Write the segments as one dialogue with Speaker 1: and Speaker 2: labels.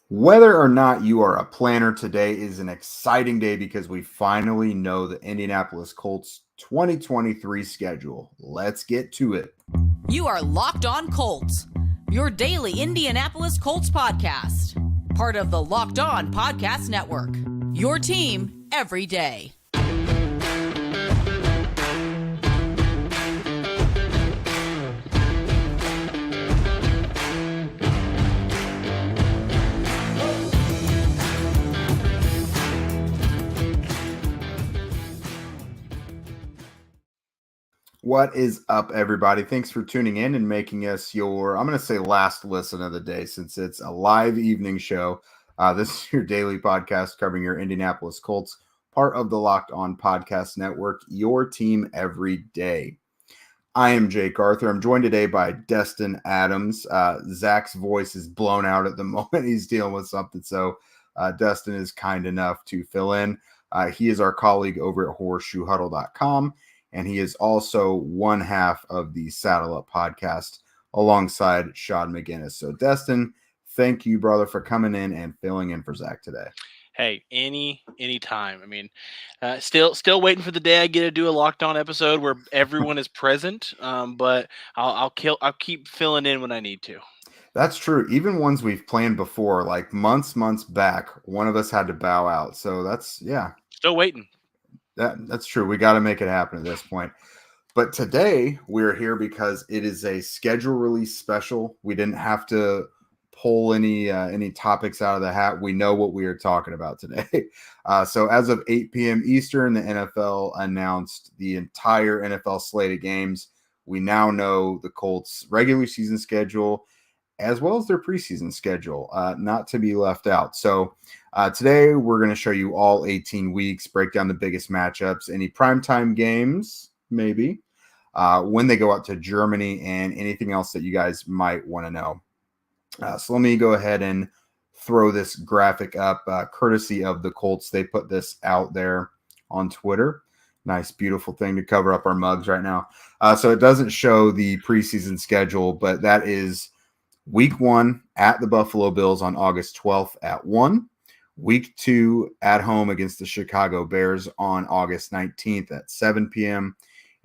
Speaker 1: Whether or not you are a planner, today is an exciting day because we finally know the Indianapolis Colts 2023 schedule. Let's get to it.
Speaker 2: You are Locked On Colts, your daily Indianapolis Colts podcast. Part of the Locked On Podcast Network, your team every day.
Speaker 1: What is up, everybody? Thanks for tuning in and making us your, I'm going to say, last listen of the day since it's a live evening show. This is your daily podcast covering your Indianapolis Colts, part of the Locked On Podcast Network, your team every day. I am Jake Arthur. I'm joined today by Destin Adams. Zach's voice is blown out at the moment. He's dealing with something, so Destin is kind enough to fill in. He is our colleague over at horseshoehuddle.com. And he is also one half of the Saddle Up podcast alongside Sean McGinnis. So, Destin, thank you, brother, for coming in and filling in for Zach today.
Speaker 3: Hey, anytime. I mean, still waiting for the day I get to do a Locked On episode where everyone is present. But I'll keep filling in when I need to.
Speaker 1: That's true. Even ones we've planned before, like months back, one of us had to bow out. So that's
Speaker 3: Still waiting.
Speaker 1: That's true. We got to make it happen at this point. But today we're here because it is a schedule release special. We didn't have to pull any topics out of the hat. We know what we are talking about today. So as of 8 p.m. Eastern, the NFL announced the entire NFL slate of games. We now know the Colts' regular season schedule as well as their preseason schedule, not to be left out. So today we're going to show you all 18 weeks, break down the biggest matchups, any primetime games, maybe, when they go out to Germany, and anything else that you guys might want to know. So let me go ahead and throw this graphic up, courtesy of the Colts. They put this out there on Twitter. Nice, beautiful thing to cover up our mugs right now. So it doesn't show the preseason schedule, but that is Week 1 at the Buffalo Bills on August 12th at 1. Week 2 at home against the Chicago Bears on August 19th at 7 p.m.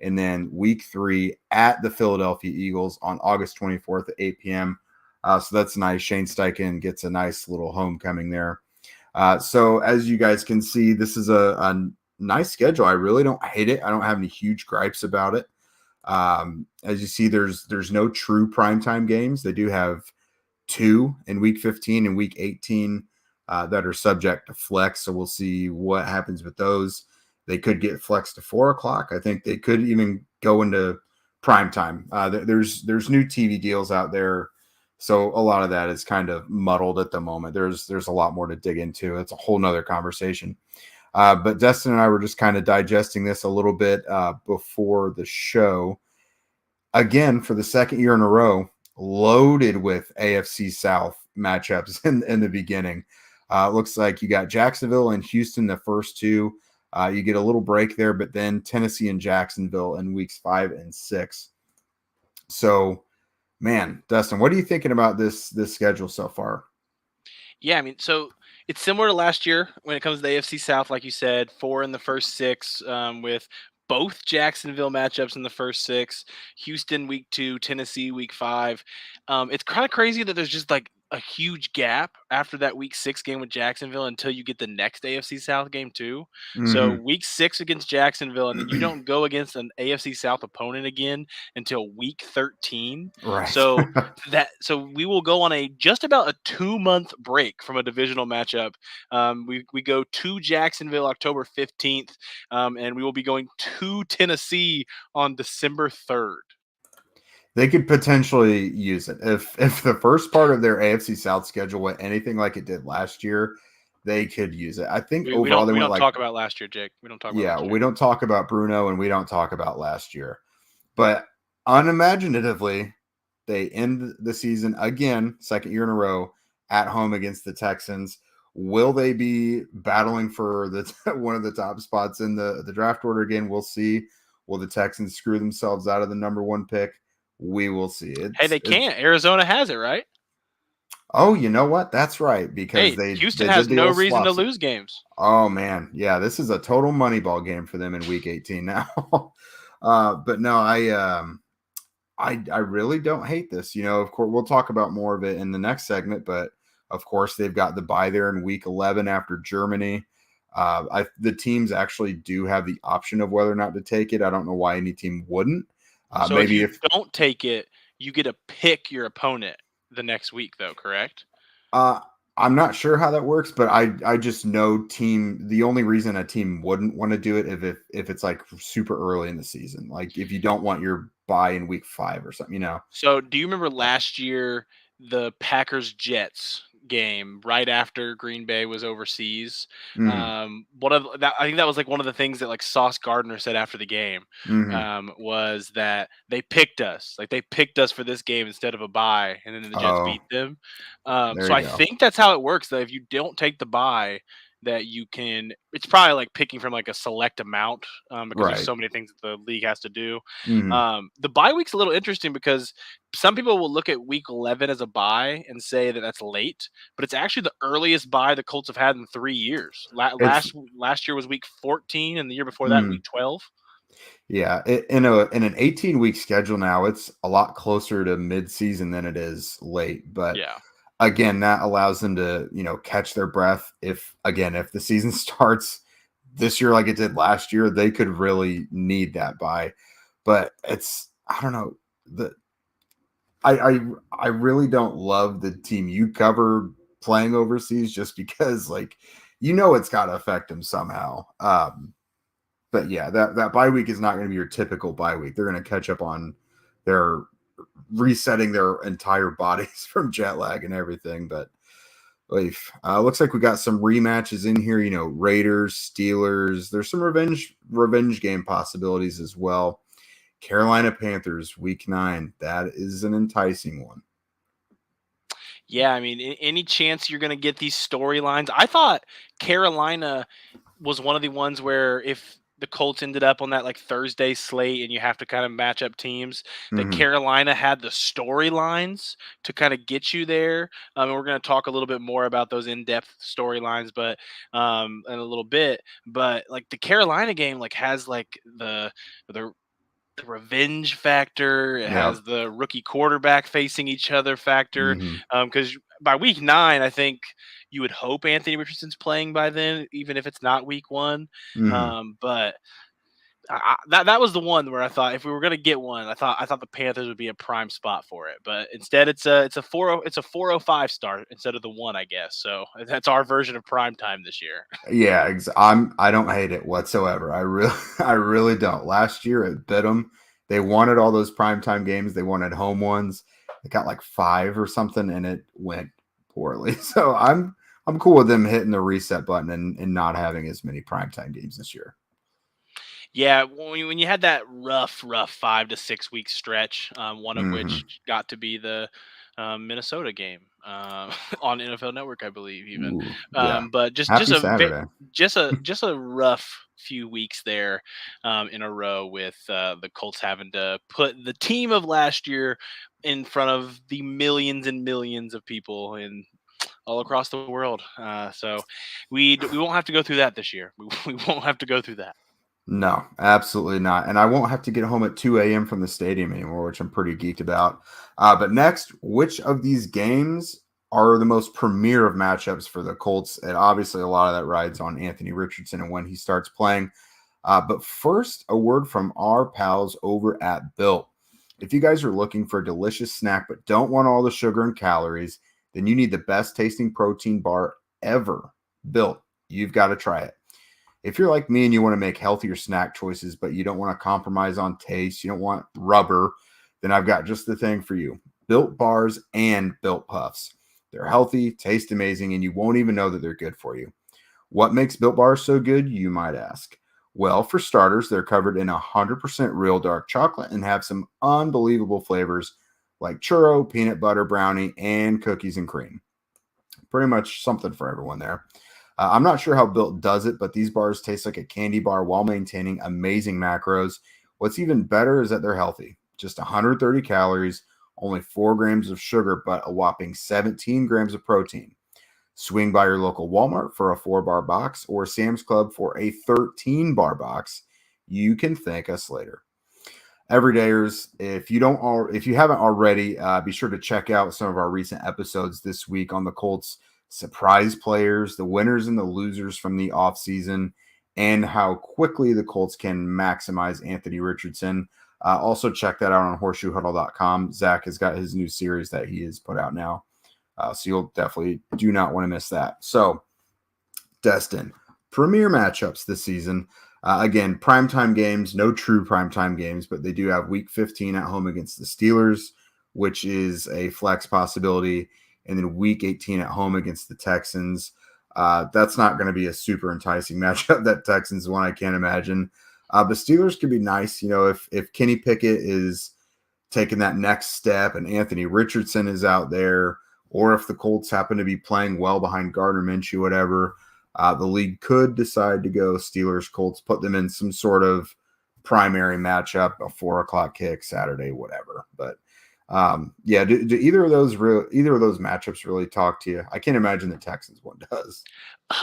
Speaker 1: And then Week 3 at the Philadelphia Eagles on August 24th at 8 p.m. So that's nice. Shane Steichen gets a nice little homecoming there. So as you guys can see, this is a nice schedule. I really don't hate it. I don't have any huge gripes about it. As you see, there's no true primetime games. They do have 2 in week 15 and week 18 that are subject to flex. So we'll see what happens with those. They could get flexed to 4 o'clock. I think they could even go into primetime. There's new TV deals out there. So a lot of that is kind of muddled at the moment. There's a lot more to dig into. It's a whole nother conversation. But Destin and I were just kind of digesting this a little bit before the show. Again, for the second year in a row, loaded with AFC South matchups in the beginning. Looks like you got Jacksonville and Houston the first two. You get a little break there, but then Tennessee and Jacksonville in weeks 5 and 6. So, man, Dustin, what are you thinking about this schedule so far?
Speaker 3: Yeah, I mean, so it's similar to last year when it comes to the AFC South, like you said, 4 in the first 6 with both Jacksonville matchups in the first 6, Houston week 2, Tennessee week 5. It's kind of crazy that there's just like a huge gap after that week 6 game with Jacksonville until you get the next AFC South game too.
Speaker 1: Mm-hmm.
Speaker 3: So week 6 against Jacksonville, and then you don't go against an AFC South opponent again until week 13.
Speaker 1: Right.
Speaker 3: So we will go on just about a 2-month break from a divisional matchup. We go to Jacksonville October 15th, and we will be going to Tennessee on December 3rd.
Speaker 1: They could potentially use it. If the first part of their AFC South schedule went anything like it did last year, they could use it. I think overall
Speaker 3: we don't talk about last year, Jake. We don't talk about last year.
Speaker 1: We don't talk about Bruno, and we don't talk about last year. But unimaginatively, they end the season again, second year in a row, at home against the Texans. Will they be battling for one of the top spots in the draft order again? We'll see. Will the Texans screw themselves out of the number 1 pick? We will see.
Speaker 3: Hey, they can't. Arizona has it, right?
Speaker 1: Oh, you know what? That's right, because
Speaker 3: Hey,
Speaker 1: they
Speaker 3: Houston
Speaker 1: did
Speaker 3: has
Speaker 1: the
Speaker 3: no
Speaker 1: old
Speaker 3: reason to
Speaker 1: swap.
Speaker 3: lose games.
Speaker 1: Oh man, yeah, this is a total money ball game for them in week 18 now. But no, I really don't hate this. Of course, we'll talk about more of it in the next segment, but of course, they've got the bye there in week 11 after Germany. The teams actually do have the option of whether or not to take it. I don't know why any team wouldn't.
Speaker 3: So if
Speaker 1: Maybe
Speaker 3: you
Speaker 1: if
Speaker 3: don't take it, you get to pick your opponent the next week, though, correct?
Speaker 1: Uh, I'm not sure how that works, but I just know the only reason a team wouldn't want to do it if it's like super early in the season, like if you don't want your bye in week 5 or something.
Speaker 3: So do you remember last year the Packers Jets game right after Green Bay was overseas?
Speaker 1: Hmm.
Speaker 3: One of that I think that was like one of the things that like Sauce Gardner said after the game
Speaker 1: Hmm.
Speaker 3: was that they picked us, like they picked us for this game instead of a bye, and then the Jets
Speaker 1: Oh,
Speaker 3: beat them.
Speaker 1: there
Speaker 3: So
Speaker 1: you
Speaker 3: I
Speaker 1: go.
Speaker 3: think that's how it works. That if you don't take the bye, that you can. It's probably like picking from like a select amount because there's
Speaker 1: Right.
Speaker 3: so many things that the league has to do.
Speaker 1: Hmm.
Speaker 3: The bye week's a little interesting because some people will look at week 11 as a bye and say that that's late, but it's actually the earliest bye the Colts have had in 3 years.
Speaker 1: It's
Speaker 3: Last year was week 14, and the year before that,
Speaker 1: mm,
Speaker 3: week 12.
Speaker 1: yeah. In an 18-week schedule now, it's a lot closer to mid-season than it is late, but
Speaker 3: Yeah.
Speaker 1: again, that allows them to, catch their breath. If the season starts this year like it did last year, they could really need that bye. But I don't know. The I really don't love the team you cover playing overseas just because it's gotta affect them somehow. But yeah, that bye week is not going to be your typical bye week. They're going to catch up on their resetting their entire bodies from jet lag and everything. But looks like we got some rematches in here. Raiders, Steelers. There's some revenge game possibilities as well. Carolina Panthers, week 9. That is an enticing one.
Speaker 3: Yeah, I mean, any chance you're going to get these storylines? I thought Carolina was one of the ones where if the Colts ended up on that like Thursday slate and you have to kind of match up teams, that
Speaker 1: Hmm.
Speaker 3: Carolina had the storylines to kind of get you there. And we're going to talk a little bit more about those in-depth storylines, but in a little bit. But like the Carolina game, like has like the revenge factor. It
Speaker 1: Yeah.
Speaker 3: has the rookie quarterback facing each other factor.
Speaker 1: Hmm.
Speaker 3: Because by week 9, I think you would hope Anthony Richardson's playing by then, even if it's not week 1.
Speaker 1: Hmm.
Speaker 3: But that was the one where I thought if we were going to get one, I thought the Panthers would be a prime spot for it. But instead, it's a 405 start instead of the one, I guess. So that's our version of prime time this year.
Speaker 1: Yeah, I don't hate it whatsoever. I really I really don't. Last year it bit them. They wanted all those primetime games. They wanted home ones. They got like 5 or something, and it went poorly. So I'm cool with them hitting the reset button and not having as many primetime games this year.
Speaker 3: Yeah, when you had that rough 5 to 6 week stretch, one of
Speaker 1: Hmm.
Speaker 3: which got to be the Minnesota game on NFL Network, I believe, even.
Speaker 1: Ooh, yeah.
Speaker 3: But just
Speaker 1: Happy Saturday.
Speaker 3: just a rough few weeks there in a row with the Colts having to put the team of last year in front of the millions and millions of people in all across the world. So we won't have to go through that this year. We won't have to go through that.
Speaker 1: No, absolutely not. And I won't have to get home at 2 a.m. from the stadium anymore, which I'm pretty geeked about. But next, which of these games are the most premier of matchups for the Colts? And obviously, a lot of that rides on Anthony Richardson and when he starts playing. But first, a word from our pals over at Built. If you guys are looking for a delicious snack but don't want all the sugar and calories, then you need the best tasting protein bar ever. Built. You've got to try it. If you're like me and you want to make healthier snack choices, but you don't want to compromise on taste, you don't want rubber, then I've got just the thing for you. Built bars and Built Puffs. They're healthy, taste amazing, and you won't even know that they're good for you. What makes Built Bars so good, you might ask? Well, for starters, they're covered in 100% real dark chocolate and have some unbelievable flavors like churro, peanut butter brownie, and cookies and cream. Pretty much something for everyone there. I'm not sure how Built does it, but these bars taste like a candy bar while maintaining amazing macros. What's even better is that they're healthy. Just 130 calories, only 4 grams of sugar, but a whopping 17 grams of protein. Swing by your local Walmart for a 4-bar box or Sam's Club for a 13-bar box. You can thank us later. Everydayers, if you haven't already, be sure to check out some of our recent episodes this week on the Colts surprise players, the winners and the losers from the offseason, and how quickly the Colts can maximize Anthony Richardson. Also check that out on horseshoehuddle.com. Zach has got his new series that he has put out now. So you'll definitely do not want to miss that. So, Destin, premier matchups this season. Again, primetime games, no true primetime games, but they do have week 15 at home against the Steelers, which is a flex possibility, and then week 18 at home against the Texans. That's not going to be a super enticing matchup, that Texans one, I can't imagine. But Steelers could be nice, if Kenny Pickett is taking that next step and Anthony Richardson is out there, or if the Colts happen to be playing well behind Gardner Minshew, whatever, the league could decide to go Steelers-Colts, put them in some sort of primary matchup, a 4:00 kick Saturday, whatever. But do either of those matchups really talk to you? I can't imagine the Texans one does.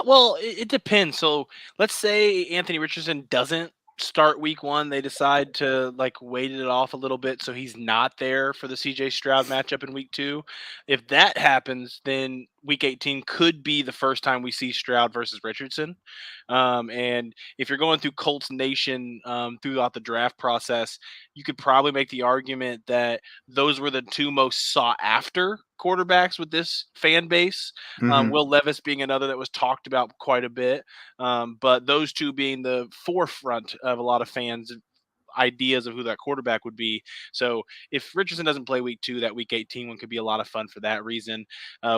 Speaker 3: Well, it depends. So let's say Anthony Richardson doesn't start week 1. They decide to wait it off a little bit so he's not there for the CJ Stroud matchup in week 2. If that happens, then week 18 could be the first time we see Stroud versus Richardson. And if you're going through Colts Nation throughout the draft process, you could probably make the argument that those were the 2 most sought after quarterbacks with this fan base.
Speaker 1: Mm-hmm.
Speaker 3: Will Levis being another that was talked about quite a bit. But those 2 being the forefront of a lot of fans' ideas of who that quarterback would be. So if Richardson doesn't play week 2, that week 18 one could be a lot of fun for that reason.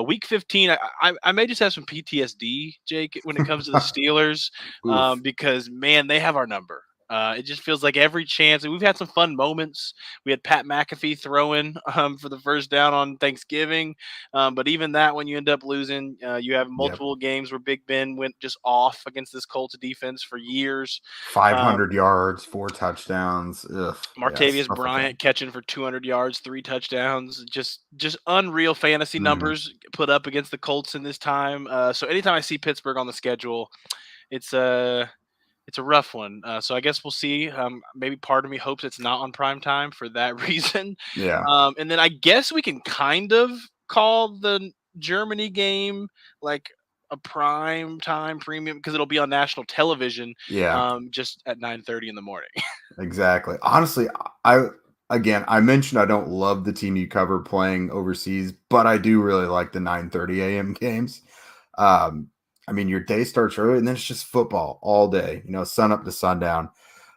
Speaker 3: Week 15, I may just have some PTSD, Jake, when it comes to the Steelers, because, man, they have our number. It just feels like every chance, and we've had some fun moments. We had Pat McAfee throwing for the first down on Thanksgiving, but even that, when you end up losing, you have multiple games where Big Ben went just off against this Colts defense for years.
Speaker 1: 500 yards, 4 touchdowns. Ugh,
Speaker 3: Martavius Bryant catching for 200 yards, 3 touchdowns. Just unreal fantasy numbers put up against the Colts in this time. So anytime I see Pittsburgh on the schedule, it's a rough one. So I guess we'll see. Maybe part of me hopes it's not on prime time for that reason.
Speaker 1: Yeah.
Speaker 3: And then I guess we can kind of call the Germany game like a prime time premium because it'll be on national television.
Speaker 1: Yeah.
Speaker 3: Just at 9:30 in the morning.
Speaker 1: Exactly. Honestly, I mentioned I don't love the team you cover playing overseas, but I do really like the 9:30 a.m. games. Your day starts early, and then it's just football all day, sun up to sundown.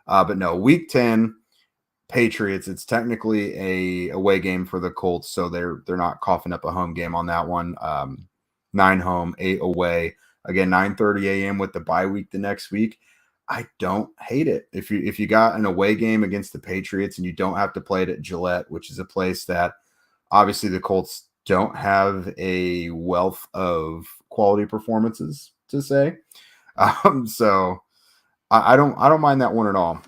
Speaker 1: But no, week 10, Patriots, it's technically a away game for the Colts, so they're not coughing up a home game on that one. 9 home, 8 away. Again, 9:30 a.m. with the bye week the next week. I don't hate it. If you got an away game against the Patriots and you don't have to play it at Gillette, which is a place that obviously the Colts don't have a wealth of quality performances to say. So I don't mind that one at all.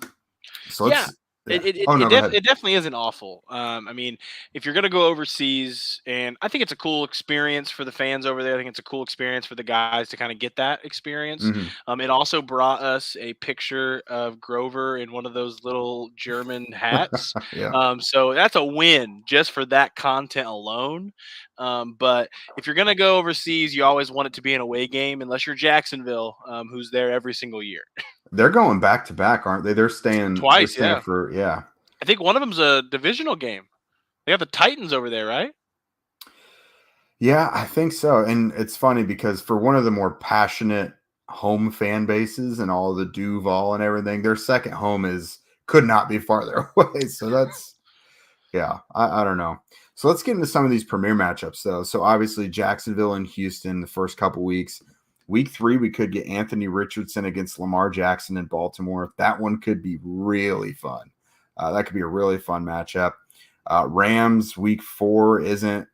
Speaker 1: So let's
Speaker 3: It definitely isn't awful. If you're going to go overseas, and I think it's a cool experience for the fans over there. I think it's a cool experience for the guys to kind of get that experience.
Speaker 1: Mm-hmm.
Speaker 3: It also brought us a picture of Grover in one of those little German hats.
Speaker 1: Yeah.
Speaker 3: So that's a win just for that content alone. But if you're going to go overseas, you always want it to be an away game, unless you're Jacksonville, who's there every single year.
Speaker 1: They're going back to back, aren't they? They're staying
Speaker 3: twice.
Speaker 1: I
Speaker 3: think one of them's a divisional game. They have the Titans over there, right?
Speaker 1: Yeah, I think so. And it's funny because for one of the more passionate home fan bases and all the Duval and everything, their second home could not be farther away. So that's, I don't know. So let's get into some of these premier matchups, though. So obviously Jacksonville and Houston the first couple weeks. Week 3, we could get Anthony Richardson against Lamar Jackson in Baltimore. That one could be really fun. That could be a really fun matchup. Rams, week 4 isn't.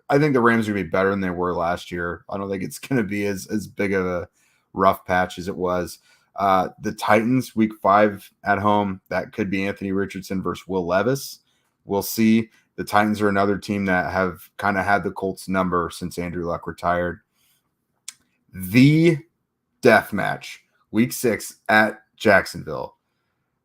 Speaker 1: I think the Rams are going to be better than they were last year. I don't think it's going to be as big of a rough patch as it was. The Titans, week 5 at home, that could be Anthony Richardson versus Will Levis. We'll see. The Titans are another team that have kind of had the Colts number since Andrew Luck retired. The death match, week 6 at Jacksonville.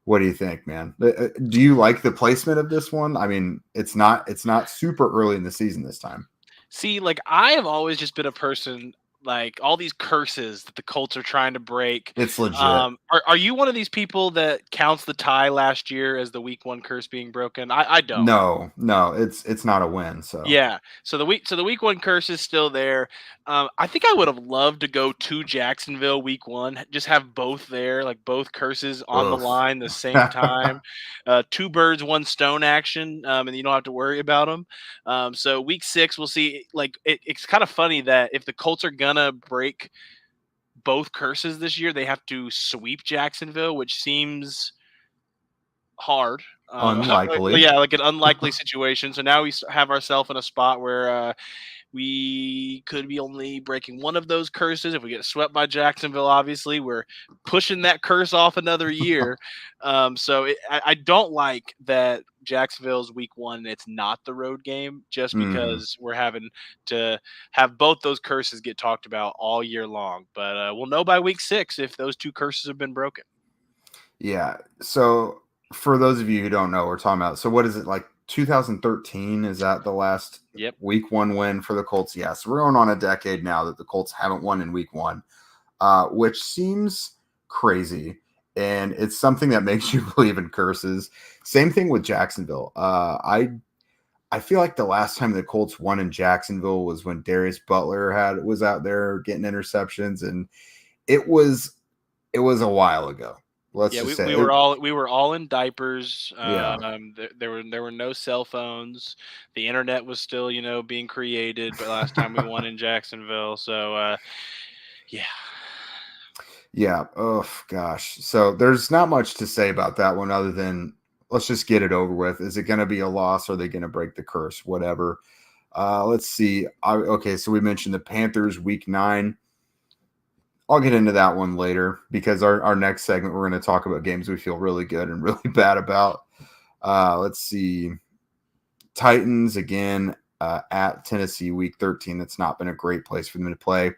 Speaker 1: What do you think, man? Do you like the placement of this one? I mean, it's not super early in the season this time.
Speaker 3: See, like I have always just been a person like all these curses that the Colts are trying to break.
Speaker 1: It's legit.
Speaker 3: Are you one of these people that counts the tie last year as the week 1 curse being broken? I don't.
Speaker 1: No, it's not a win. So
Speaker 3: yeah, so the week 1 curse is still there. I think I would have loved to go to Jacksonville week 1, just have both there, like both curses on the line the same time. 2 birds, 1 stone action, and you don't have to worry about them. So week 6, we'll see. Like it's kind of funny that if the Colts are gonna break both curses this year, they have to sweep Jacksonville, which seems hard.
Speaker 1: Unlikely.
Speaker 3: Yeah, like an unlikely situation. So now we have ourselves in a spot where we could be only breaking one of those curses. If we get swept by Jacksonville, obviously, we're pushing that curse off another year. I don't like that Jacksonville's week 1 and it's not the road game, just because we're having to have both those curses get talked about all year long. But we'll know by week 6 if those 2 curses have been broken.
Speaker 1: Yeah. So for those of you who don't know what we're talking about, so what is it, like 2013? Is that the last week 1 win for the Colts? Yeah. So we're going on a decade now that the Colts haven't won in week 1, which seems crazy. And it's something that makes you believe in curses. Same thing with Jacksonville. I feel like the last time the Colts won in Jacksonville was when Darius Butler was out there getting interceptions, and it was a while ago.
Speaker 3: We were all in diapers.
Speaker 1: Yeah.
Speaker 3: There were no cell phones. The internet was still, being created. But last time we won in Jacksonville, so yeah.
Speaker 1: Yeah. Oh gosh. So there's not much to say about that one other than let's just get it over with. Is it going to be a loss? Or are they going to break the curse? Whatever. Let's see. Okay. So we mentioned the Panthers week 9. I'll get into that one later because our next segment, we're going to talk about games we feel really good and really bad about. Let's see. Titans again at Tennessee week 13. That's not been a great place for them to play.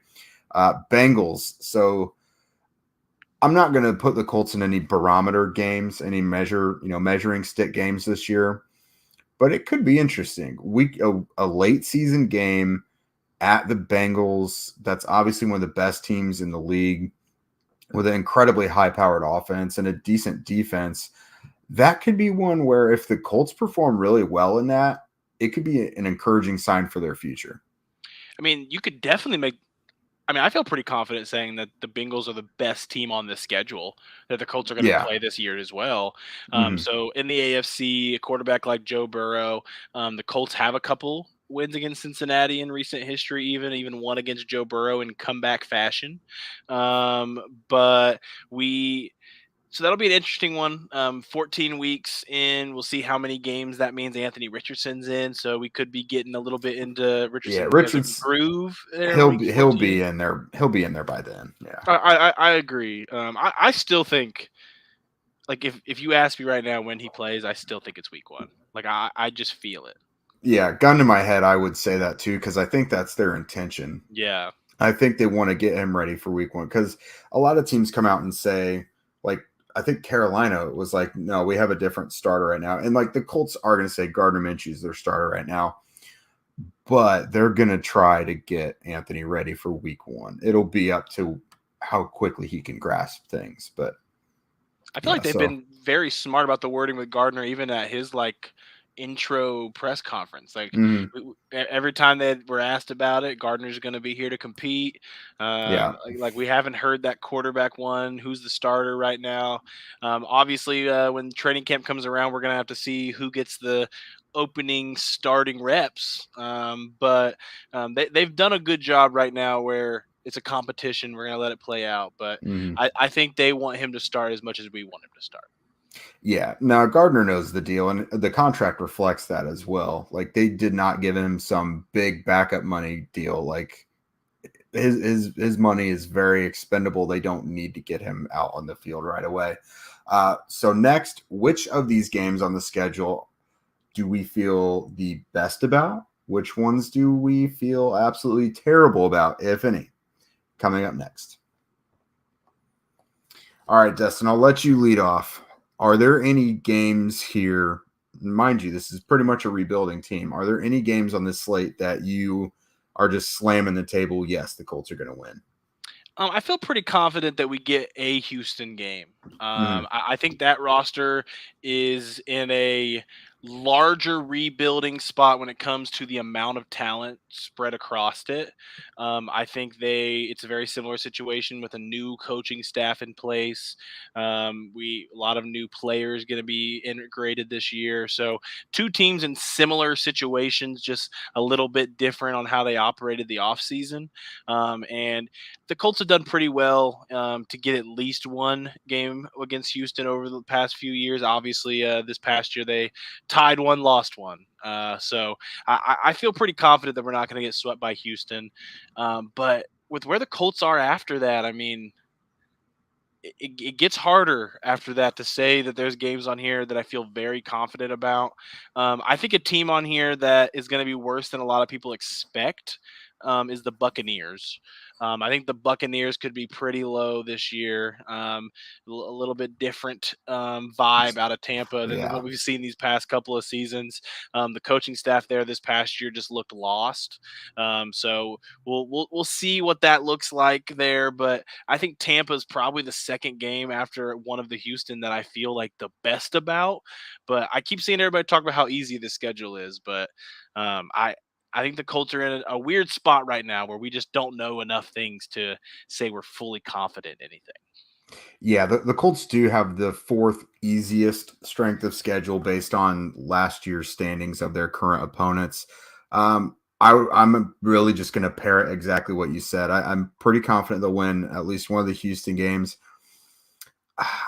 Speaker 1: Bengals. So I'm not going to put the Colts in any barometer games, any measuring stick games this year, but it could be interesting. A late season game at the Bengals. That's obviously one of the best teams in the league with an incredibly high-powered offense and a decent defense. That could be one where if the Colts perform really well in that, it could be an encouraging sign for their future.
Speaker 3: I mean, you could definitely I feel pretty confident saying that the Bengals are the best team on the schedule that the Colts are going to play this year as well. So in the AFC, a quarterback like Joe Burrow, the Colts have a couple wins against Cincinnati in recent history, even one against Joe Burrow in comeback fashion. So that'll be an interesting one. 14 weeks in, we'll see how many games that means Anthony Richardson's in. So we could be getting a little bit into Richardson's groove.
Speaker 1: He'll be in there. He'll be in there by then. Yeah,
Speaker 3: I agree. I still think, like, if you ask me right now when he plays, I still think it's week 1. Like I just feel it.
Speaker 1: Yeah, gun to my head, I would say that too because I think that's their intention.
Speaker 3: Yeah,
Speaker 1: I think they want to get him ready for week 1 because a lot of teams come out and say, like, I think Carolina was like, no, we have a different starter right now. And like the Colts are going to say Gardner Minshew's their starter right now, but they're going to try to get Anthony ready for week 1. It'll be up to how quickly he can grasp things. But
Speaker 3: I feel like they've been very smart about the wording with Gardner, even at his intro press conference. Every time they were asked about it, Gardner's going to be here to compete. Like we haven't heard that quarterback one, who's the starter right now. Obviously, when training camp comes around, we're going to have to see who gets the opening starting reps. But they've done a good job right now where it's a competition. We're going to let it play out. But I think they want him to start as much as we want him to start.
Speaker 1: Yeah. Now Gardner knows the deal, and the contract reflects that as well. Like they did not give him some big backup money deal. Like his money is very expendable. They don't need to get him out on the field right away. So next, which of these games on the schedule do we feel the best about? Which ones do we feel absolutely terrible about, if any? Coming up next. All right, Destin, I'll let you lead off. Are there any games here? Mind you, this is pretty much a rebuilding team. Are there any games on this slate that you are just slamming the table? Yes, the Colts are going to win.
Speaker 3: I feel pretty confident that we get a Houston game.
Speaker 1: Mhm.
Speaker 3: I think that roster is in a larger rebuilding spot when it comes to the amount of talent spread across it. I think it's a very similar situation with a new coaching staff in place. A lot of new players going to be integrated this year. So two teams in similar situations, just a little bit different on how they operated the offseason. And the Colts have done pretty well to get at least one game against Houston over the past few years. Obviously, this past year they tied one, lost one. So I feel pretty confident that we're not going to get swept by Houston. But with where the Colts are after that, I mean, it gets harder after that to say that there's games on here that I feel very confident about. I think a team on here that is going to be worse than a lot of people expect is the Buccaneers. I think the Buccaneers could be pretty low this year. A little bit different vibe out of Tampa than
Speaker 1: Yeah.
Speaker 3: what we've seen these past couple of seasons. The coaching staff there this past year just looked lost. So we'll see what that looks like there. But I think Tampa is probably the second game after one of the Houston that I feel like the best about. But I keep seeing everybody talk about how easy the schedule is. But I think the Colts are in a weird spot right now where we just don't know enough things to say we're fully confident in anything.
Speaker 1: Yeah, the Colts do have the fourth easiest strength of schedule based on last year's standings of their current opponents. I'm really just going to parrot exactly what you said. I'm pretty confident they'll win at least one of the Houston games.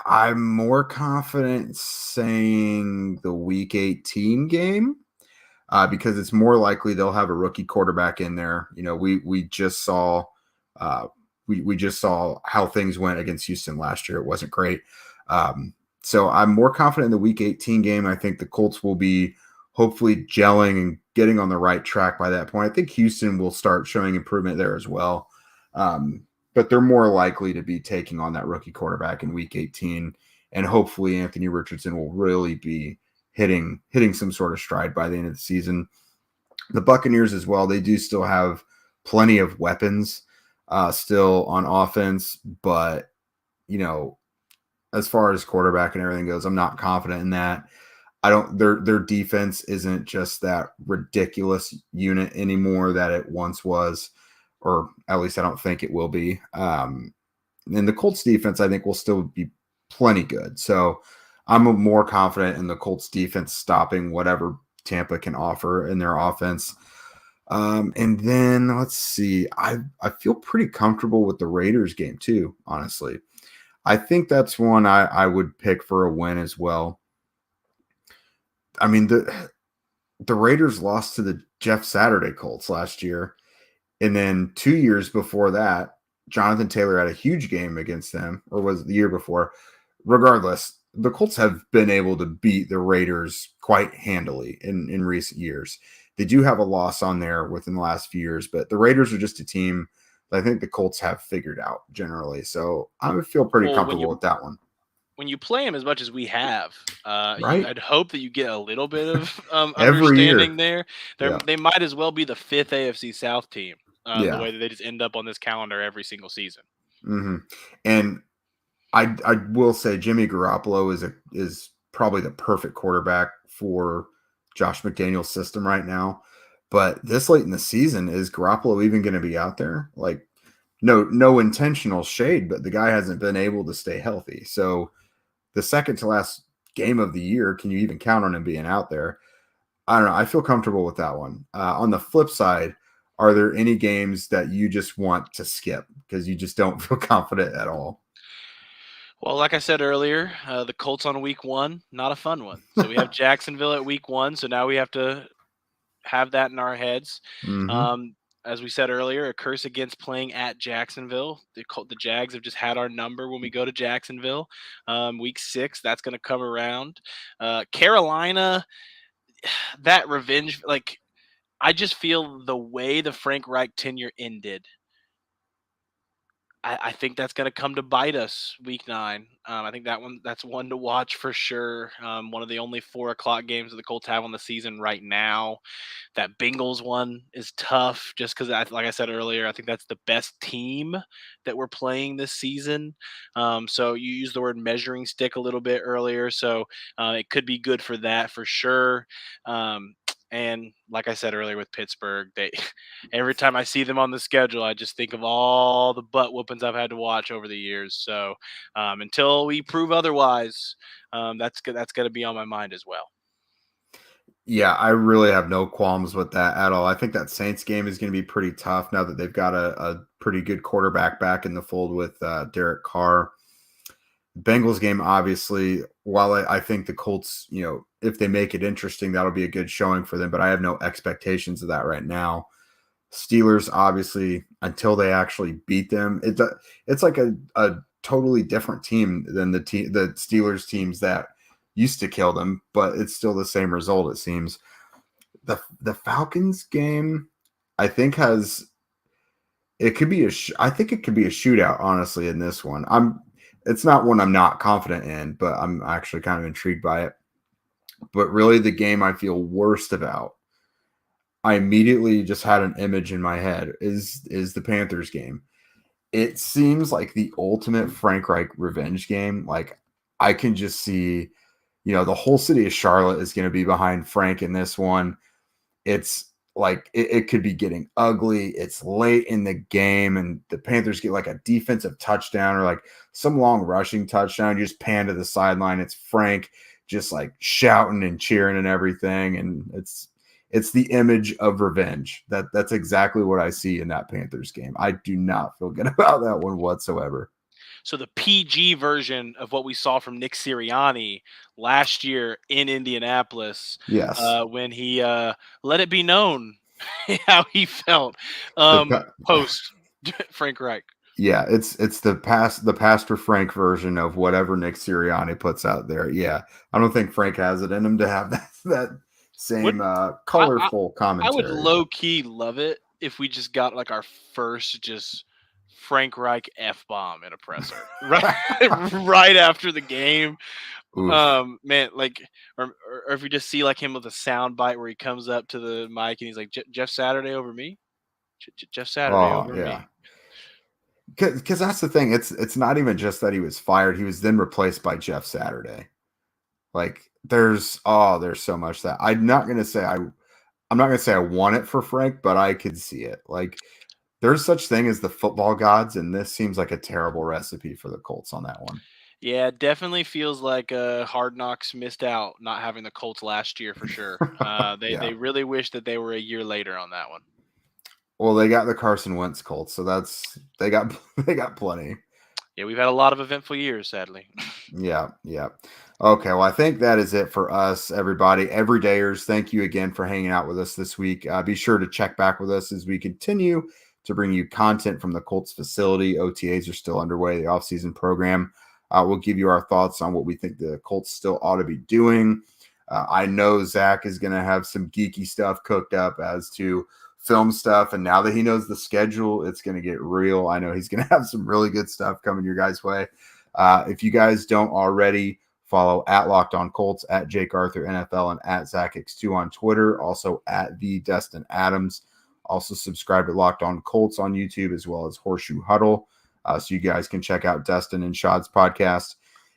Speaker 1: I'm more confident saying the Week 18 game because it's more likely they'll have a rookie quarterback in there. You know, we just saw we just saw how things went against Houston last year. It wasn't great. So I'm more confident in the Week 18 game. I think the Colts will be hopefully gelling and getting on the right track by that point. I think Houston will start showing improvement there as well. But they're more likely to be taking on that rookie quarterback in Week 18. And hopefully Anthony Richardson will really be hitting some sort of stride by the end of the season. The Buccaneers as well, they do still have plenty of weapons still on offense, but you know, as far as quarterback and everything goes, I'm not confident in that. Their defense isn't just that ridiculous unit anymore that it once was, or at least I don't think it will be. And the Colts defense, I think, will still be plenty good. So I'm more confident in the Colts defense stopping whatever Tampa can offer in their offense. And then let's see, I feel pretty comfortable with the Raiders game too, honestly. I think that's one I would pick for a win as well. I mean, the Raiders lost to the Jeff Saturday Colts last year. And then 2 years before that, Jonathan Taylor had a huge game against them, or was it the year before? Regardless, the Colts have been able to beat the Raiders quite handily in recent years. They do have a loss on there within the last few years, but the Raiders are just a team that I think the Colts have figured out generally. So I would feel pretty comfortable with that one.
Speaker 3: When you play them as much as we have,
Speaker 1: Right?
Speaker 3: I'd hope that you get a little bit of
Speaker 1: Every year.
Speaker 3: understanding there.
Speaker 1: Yeah.
Speaker 3: They might as well be the fifth AFC South team, the
Speaker 1: Yeah.
Speaker 3: way that they just end up on this calendar every single season.
Speaker 1: Mm-hmm. And I will say Jimmy Garoppolo is probably the perfect quarterback for Josh McDaniel's system right now. But this late in the season, is Garoppolo even going to be out there? Like, no intentional shade, but the guy hasn't been able to stay healthy. So the second to last game of the year, can you even count on him being out there? I don't know. I feel comfortable with that one. On the flip side, are there any games that you just want to skip because you just don't feel confident at all?
Speaker 3: Well, like I said earlier, the Colts on week 1, not a fun one. So we have Jacksonville at week 1. So now we have to have that in our heads.
Speaker 1: Mm-hmm.
Speaker 3: As we said earlier, a curse against playing at Jacksonville. The Jags have just had our number when we go to Jacksonville. Week 6, that's going to come around. Carolina, that revenge, like, I just feel the way the Frank Reich tenure ended, I think that's going to come to bite us week 9. I think that's one to watch for sure. One of the only 4 o'clock games that the Colts have on the season right now. That Bengals one is tough just because, like I said earlier, I think that's the best team that we're playing this season. So you used the word measuring stick a little bit earlier. So it could be good for that for sure. And like I said earlier with Pittsburgh, they every time I see them on the schedule, I just think of all the butt whoopings I've had to watch over the years. So until we prove otherwise, that's going to be on my mind as well.
Speaker 1: Yeah, I really have no qualms with that at all. I think that Saints game is going to be pretty tough now that they've got a pretty good quarterback back in the fold with Derek Carr. Bengals game, obviously, while I think the Colts, if they make it interesting, that'll be a good showing for them, but I have no expectations of that right now. Steelers, obviously, until they actually beat them, it's like a totally different team than the Steelers teams that used to kill them, but it's still the same result, it seems. The Falcons game, I think I think it could be a shootout, honestly, in this one. It's not one I'm not confident in, but I'm actually kind of intrigued by it. But really, the game I feel worst about, I immediately just had an image in my head, is the Panthers game. It seems like the ultimate Frank Reich revenge game. Like, I can just see, the whole city of Charlotte is going to be behind Frank in this one. It's like it could be getting ugly. It's late in the game, and the Panthers get like a defensive touchdown or like some long rushing touchdown. You just pan to the sideline. It's Frank just like shouting and cheering and everything, and it's the image of revenge. That's exactly what I see in that Panthers game. I do not feel good about that one whatsoever.
Speaker 3: So the PG version of what we saw from Nick Sirianni last year in Indianapolis,
Speaker 1: Yes.
Speaker 3: when he let it be known how he felt post Frank Reich.
Speaker 1: Yeah, it's the Pastor Frank version of whatever Nick Sirianni puts out there. Yeah, I don't think Frank has it in him to have that same colorful commentary.
Speaker 3: I would low key love it if we just got like our first just Frank Reich F-bomb in a presser right after the game. Man, like, or if you just see like him with a sound bite where he comes up to the mic and he's like, Jeff Saturday over me? Jeff Saturday over me.
Speaker 1: Because that's the thing. It's not even just that he was fired. He was then replaced by Jeff Saturday. Like, there's so much that I'm not gonna say I want it for Frank, but I could see it. Like, there's such thing as the football gods, and this seems like a terrible recipe for the Colts on that one.
Speaker 3: Yeah, it definitely feels like Hard Knocks missed out not having the Colts last year for sure. They really wish that they were a year later on that one.
Speaker 1: Well, they got the Carson Wentz Colts, so they got plenty.
Speaker 3: Yeah, we've had a lot of eventful years, sadly.
Speaker 1: Yeah. Okay, well, I think that is it for us, everybody. Everydayers, thank you again for hanging out with us this week. Be sure to check back with us as we continue to bring you content from the Colts facility. OTAs are still underway, the offseason program. We'll give you our thoughts on what we think the Colts still ought to be doing. I know Zach is going to have some geeky stuff cooked up as to film stuff, and now that he knows the schedule, it's going to get real. I know he's going to have some really good stuff coming your guys' way. If you guys don't already, follow at Locked On Colts, at Jake Arthur NFL, and at ZachX2 on Twitter, also at the Destin Adams. Also subscribe to Locked On Colts on YouTube, as well as Horseshoe Huddle, so you guys can check out Destin and Shad's podcast.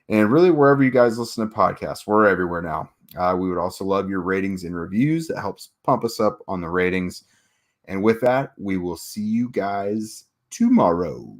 Speaker 1: And really, wherever you guys listen to podcasts, we're everywhere now. We would also love your ratings and reviews. That helps pump us up on the ratings. And with that, we will see you guys tomorrow.